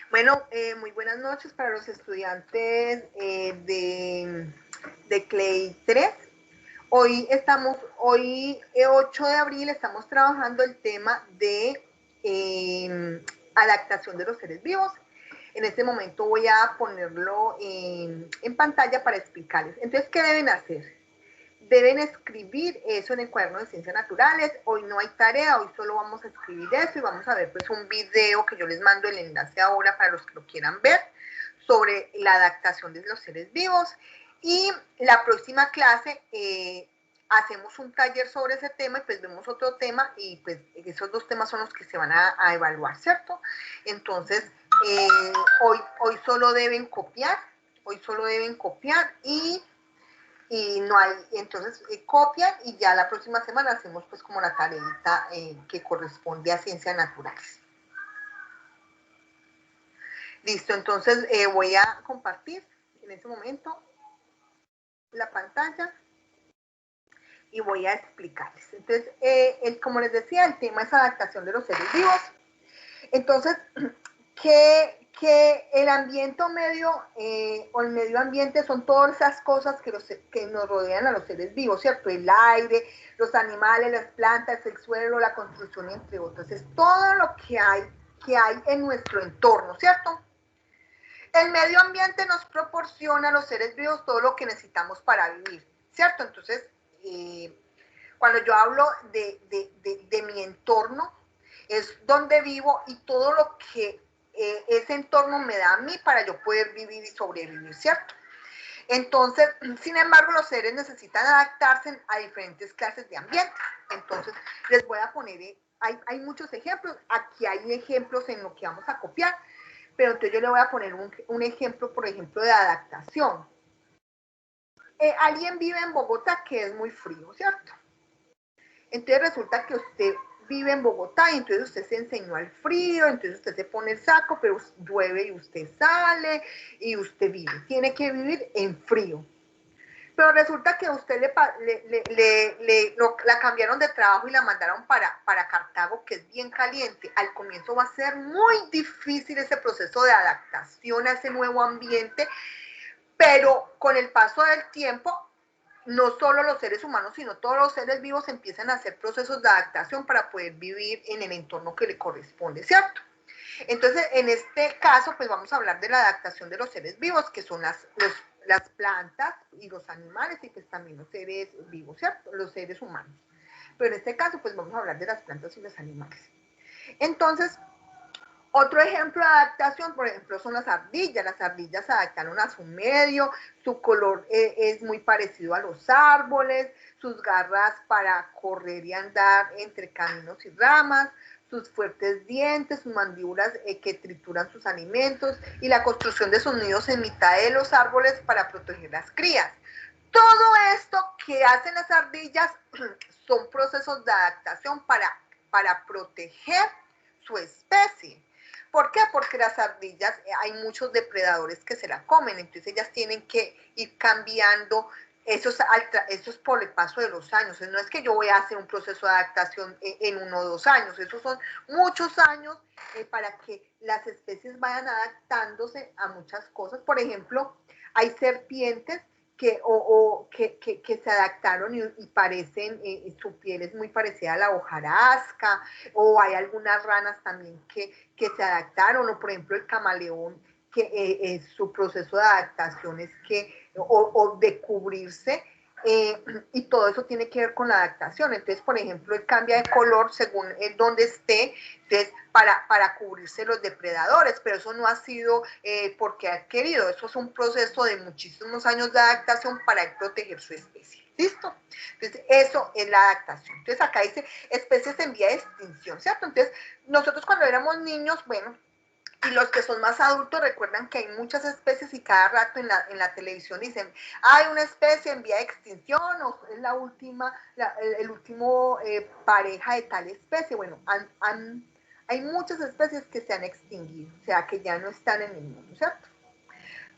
Bueno, muy buenas noches para los estudiantes de CLEI 3. Hoy 8 de abril, estamos trabajando el tema de adaptación de los seres vivos. En este momento voy a ponerlo en pantalla para explicarles. Entonces, ¿qué deben hacer? Deben escribir eso en el cuaderno de ciencias naturales. Hoy no hay tarea, hoy solo vamos a escribir eso y vamos a ver pues un video que yo les mando el enlace ahora para los que lo quieran ver sobre la adaptación de los seres vivos. Y la próxima clase hacemos un taller sobre ese tema y pues vemos otro tema y pues esos dos temas son los que se van a evaluar, ¿cierto? Entonces, hoy solo deben copiar, y no hay, entonces copian y ya la próxima semana hacemos pues como la tareita que corresponde a ciencias naturales. Listo, entonces voy a compartir en este momento la pantalla y voy a explicarles. Entonces, como les decía, el tema es adaptación de los seres vivos. Entonces, que el ambiente medio o el medio ambiente son todas esas cosas que nos rodean a los seres vivos, ¿cierto? El aire, los animales, las plantas, el suelo, la construcción, entre otros. Es todo lo que hay en nuestro entorno, ¿cierto? El medio ambiente nos proporciona a los seres vivos todo lo que necesitamos para vivir, ¿cierto? Entonces, cuando yo hablo de mi entorno, es donde vivo y todo lo que ese entorno me da a mí para yo poder vivir y sobrevivir, ¿cierto? Entonces, sin embargo, los seres necesitan adaptarse a diferentes clases de ambiente. Entonces, les voy a poner, hay muchos ejemplos, aquí hay ejemplos en lo que vamos a copiar, pero entonces yo le voy a poner un ejemplo, por ejemplo, de adaptación. Alguien vive en Bogotá que es muy frío, ¿cierto? Entonces resulta que usted vive en Bogotá y entonces usted se enseñó al frío, entonces usted se pone el saco, pero llueve y usted sale y usted vive. Tiene que vivir en frío. Pero resulta que a usted la cambiaron de trabajo y la mandaron para Cartago, que es bien caliente. Al comienzo va a ser muy difícil ese proceso de adaptación a ese nuevo ambiente, pero con el paso del tiempo no solo los seres humanos, sino todos los seres vivos empiezan a hacer procesos de adaptación para poder vivir en el entorno que le corresponde, ¿cierto? Entonces, en este caso, pues vamos a hablar de la adaptación de los seres vivos, que son las plantas y los animales y pues también los seres vivos, ¿cierto? Los seres humanos. Pero en este caso, pues vamos a hablar de las plantas y los animales. Entonces, otro ejemplo de adaptación, por ejemplo, son las ardillas. Las ardillas se adaptaron a su medio, su color es muy parecido a los árboles, sus garras para correr y andar entre caminos y ramas, sus fuertes dientes, sus mandíbulas que trituran sus alimentos y la construcción de sus nidos en mitad de los árboles para proteger las crías. Todo esto que hacen las ardillas son procesos de adaptación para proteger su especie. ¿Por qué? Porque las ardillas, hay muchos depredadores que se la comen, entonces ellas tienen que ir cambiando, eso es por el paso de los años. No es que yo voy a hacer un proceso de adaptación en 1 o 2 años, esos son muchos años para que las especies vayan adaptándose a muchas cosas. Por ejemplo, hay serpientes que se adaptaron y parecen, su piel es muy parecida a la hojarasca, o hay algunas ranas también que se adaptaron, o por ejemplo el camaleón, que su proceso de adaptación es o de cubrirse, y todo eso tiene que ver con la adaptación. Entonces, por ejemplo, él cambia de color según donde esté, entonces, para cubrirse los depredadores, pero eso no ha sido porque ha querido, eso es un proceso de muchísimos años de adaptación para proteger su especie. ¿Listo? Entonces, eso es la adaptación. Entonces, acá dice especies en vía de extinción, ¿cierto? Entonces, nosotros cuando éramos niños, bueno, y los que son más adultos recuerdan que hay muchas especies y cada rato en la televisión dicen, hay una especie en vía de extinción o es la última, el último pareja de tal especie. Bueno, hay muchas especies que se han extinguido, o sea, que ya no están en el mundo, ¿cierto?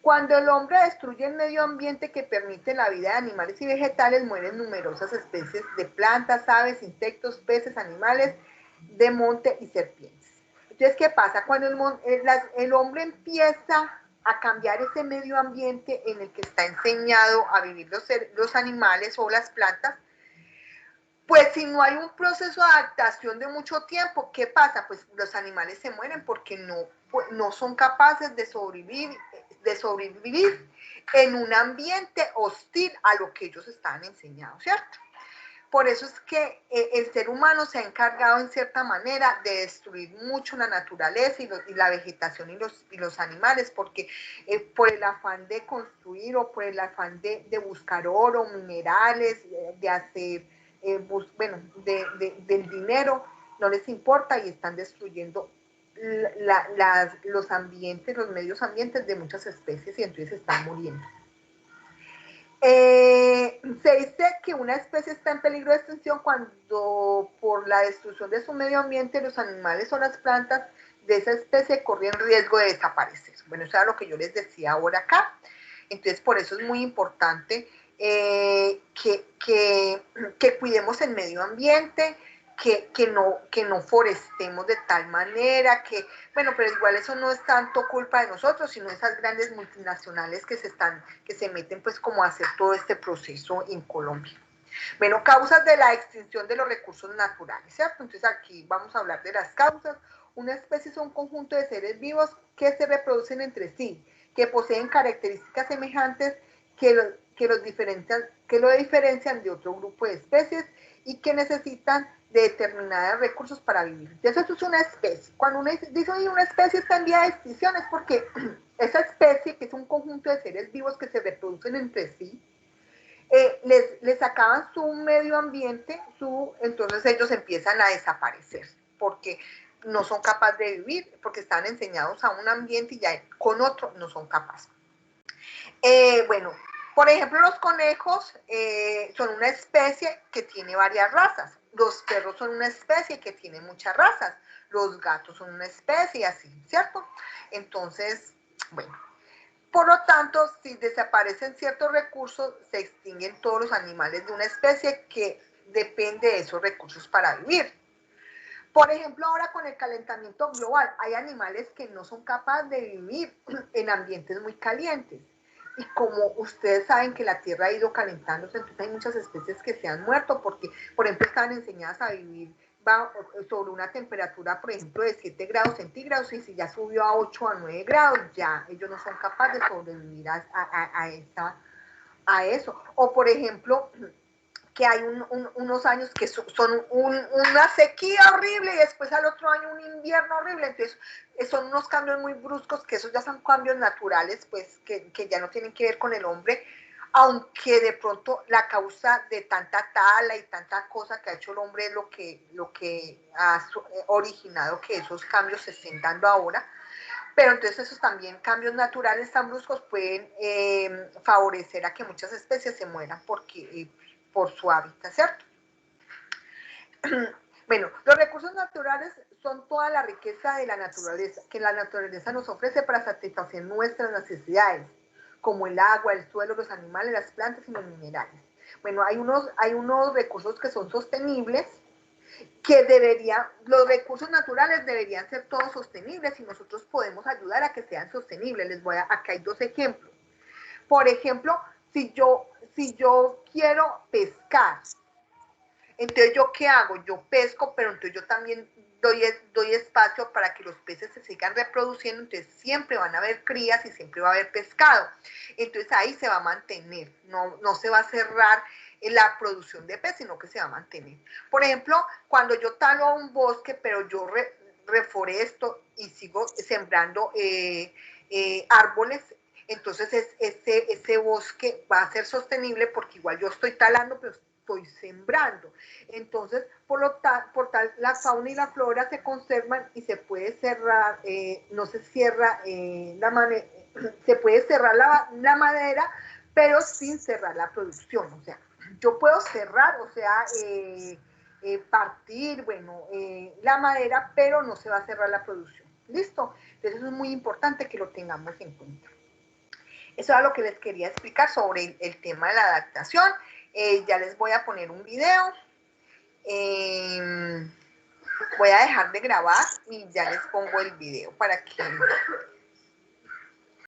Cuando el hombre destruye el medio ambiente que permite la vida de animales y vegetales, mueren numerosas especies de plantas, aves, insectos, peces, animales de monte y serpientes. Entonces, ¿qué pasa? Cuando el hombre empieza a cambiar ese medio ambiente en el que está enseñado a vivir los animales o las plantas, pues si no hay un proceso de adaptación de mucho tiempo, ¿qué pasa? Pues los animales se mueren porque no son capaces de sobrevivir en un ambiente hostil a lo que ellos estaban enseñados, ¿cierto? Por eso es que el ser humano se ha encargado en cierta manera de destruir mucho la naturaleza y la vegetación y los animales, porque por el afán de construir o por el afán de buscar oro, minerales, de hacer, del dinero, no les importa y están destruyendo los ambientes, los medios ambientes de muchas especies y entonces están muriendo. Se dice que una especie está en peligro de extinción cuando por la destrucción de su medio ambiente los animales o las plantas de esa especie corren riesgo de desaparecer. Bueno, eso era lo que yo les decía ahora acá. Entonces, por eso es muy importante que cuidemos el medio ambiente, que no forestemos de tal manera que, bueno, pero igual eso no es tanto culpa de nosotros, sino esas grandes multinacionales que se meten pues como a hacer todo este proceso en Colombia. Bueno, causas de la extinción de los recursos naturales, ¿cierto? Entonces aquí vamos a hablar de las causas. Una especie es un conjunto de seres vivos que se reproducen entre sí, que poseen características semejantes que lo diferencian de otro grupo de especies y que necesitan de determinados recursos para vivir. Entonces eso es una especie. Cuando uno dice una especie está en vía de extinción es porque esa especie, que es un conjunto de seres vivos que se reproducen entre sí, les acaban su medio ambiente, entonces ellos empiezan a desaparecer, porque no son capaces de vivir, porque están enseñados a un ambiente y ya con otro no son capaces. Bueno, por ejemplo, los conejos son una especie que tiene varias razas. Los perros son una especie que tiene muchas razas. Los gatos son una especie así, ¿cierto? Entonces, bueno. Por lo tanto, si desaparecen ciertos recursos, se extinguen todos los animales de una especie que depende de esos recursos para vivir. Por ejemplo, ahora con el calentamiento global, hay animales que no son capaces de vivir en ambientes muy calientes. Y como ustedes saben que la Tierra ha ido calentándose, entonces hay muchas especies que se han muerto porque, por ejemplo, estaban enseñadas a vivir sobre una temperatura, por ejemplo, de 7 grados centígrados, y si ya subió a 8 a 9 grados, ya ellos no son capaces de sobrevivir a eso. O, por ejemplo, que hay unos años que son una sequía horrible y después al otro año un invierno horrible, entonces son unos cambios muy bruscos, que esos ya son cambios naturales, pues que ya no tienen que ver con el hombre, aunque de pronto la causa de tanta tala y tanta cosa que ha hecho el hombre es lo que ha originado que esos cambios se estén dando ahora. Pero entonces esos también cambios naturales tan bruscos pueden favorecer a que muchas especies se mueran por su hábitat, ¿cierto? Bueno, los recursos naturales son toda la riqueza de la naturaleza, que la naturaleza nos ofrece para satisfacer nuestras necesidades, como el agua, el suelo, los animales, las plantas y los minerales. Bueno, hay unos recursos que son sostenibles, los recursos naturales deberían ser todos sostenibles y nosotros podemos ayudar a que sean sostenibles. Acá hay dos ejemplos. Por ejemplo, si yo quiero pescar, entonces yo ¿qué hago? Yo pesco, pero entonces yo también doy espacio para que los peces se sigan reproduciendo, entonces siempre van a haber crías y siempre va a haber pescado. Entonces ahí se va a mantener, no se va a cerrar la producción de pez, sino que se va a mantener. Por ejemplo, cuando yo talo un bosque, pero yo reforesto y sigo sembrando árboles, entonces ese bosque va a ser sostenible porque igual yo estoy talando, pero estoy sembrando. Entonces, por tal, la fauna y la flora se conservan y se puede cerrar, no se cierra se puede cerrar la madera, pero sin cerrar la producción. O sea, yo puedo cerrar, o sea, partir, bueno, la madera, pero no se va a cerrar la producción. ¿Listo? Entonces, eso es muy importante que lo tengamos en cuenta. Eso era lo que les quería explicar sobre el tema de la adaptación. Ya les voy a poner un video. Voy a dejar de grabar y ya les pongo el video para que